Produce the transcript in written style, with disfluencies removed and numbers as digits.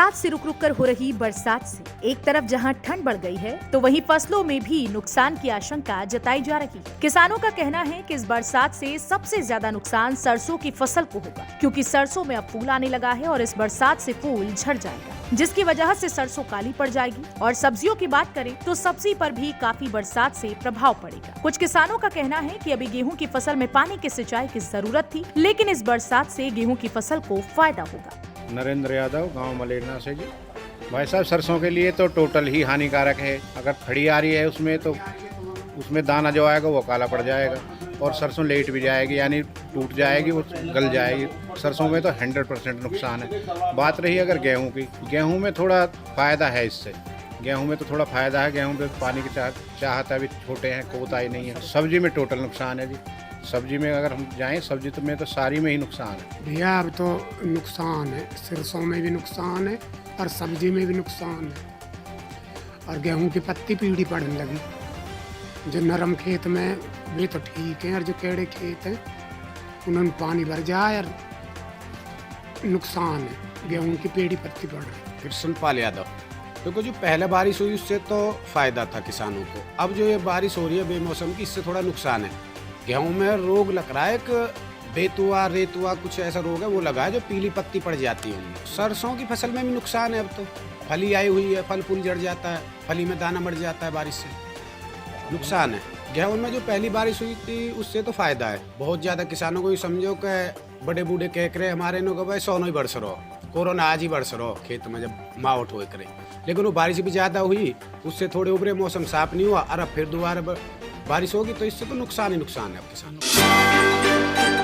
रात से रुक रुक कर हो रही बरसात से एक तरफ जहां ठंड बढ़ गई है तो वहीं फसलों में भी नुकसान की आशंका जताई जा रही है। किसानों का कहना है कि इस बरसात से सबसे ज्यादा नुकसान सरसों की फसल को होगा, क्योंकि सरसों में अब फूल आने लगा है और इस बरसात से फूल झड़ जाएगा, जिसकी वजह से सरसों काली पड़ जाएगी। और सब्जियों की बात करें तो सब्जी पर भी काफी बरसात से प्रभाव पड़ेगा। कुछ किसानों का कहना है कि अभी गेहूं की फसल में पानी की सिंचाई की जरूरत थी, लेकिन इस बरसात से गेहूं की फसल को फायदा होगा। नरेंद्र यादव, गांव मलेरना से जी। भाई साहब, सरसों के लिए तो टोटल ही हानिकारक है। अगर खड़ी आ रही है उसमें तो उसमें दाना जो आएगा वो काला पड़ जाएगा और सरसों लेट भी जाएगी, यानी टूट जाएगी, वो गल जाएगी। सरसों में तो 100% नुकसान है। बात रही अगर गेहूं की, गेहूं में थोड़ा फ़ायदा है इससे। गेहूं में तो थोड़ा फ़ायदा है, गेहूं में पानी की चाहत अभी छोटे हैं, कोताही नहीं है। सब्जी में टोटल नुकसान है जी। सब्जी में अगर हम जाएं, सब्जी तो में तो सारी में ही नुकसान है भैया। अब तो नुकसान है, सरसों में भी नुकसान है और सब्जी में भी नुकसान है। और गेहूं की पत्ती पीली पड़ने लगी। जो नरम खेत में वे तो ठीक है, और जो केड़े खेत हैं उन्होंने पानी भर जाए और नुकसान है। गेहूं की पेड़ी पत्ती पड़ रही। कृष्णपाल यादव। देखो, जो पहले बारिश हुई उससे तो फायदा था किसानों को। अब जो ये बारिश हो रही है बेमौसम की, इससे थोड़ा नुकसान है। गेहूं में रोग लग रहा है, एक बेतुआ रेतुआ कुछ ऐसा रोग है, वो लगा है जो पीली पत्ती पड़ जाती है। सरसों की फसल में भी नुकसान है। अब तो फली आई हुई है, फल फूल जड़ जाता है, फली में दाना मर जाता है, बारिश से नुकसान है। गेहूं में जो पहली बारिश हुई थी उससे तो फायदा है बहुत ज्यादा किसानों को। समझो कि बड़े बूढ़े कह करे हमारे नो भाई 100 ही बरस रहो, कोरोना आज ही बरस रहो खेत में जब मावट हो करे। लेकिन वो बारिश भी ज्यादा हुई, उससे थोड़े उभरे, मौसम साफ नहीं हुआ और अब फिर दोबारा बारिश होगी, तो इससे तो नुकसान ही नुकसान है अब किसानों को।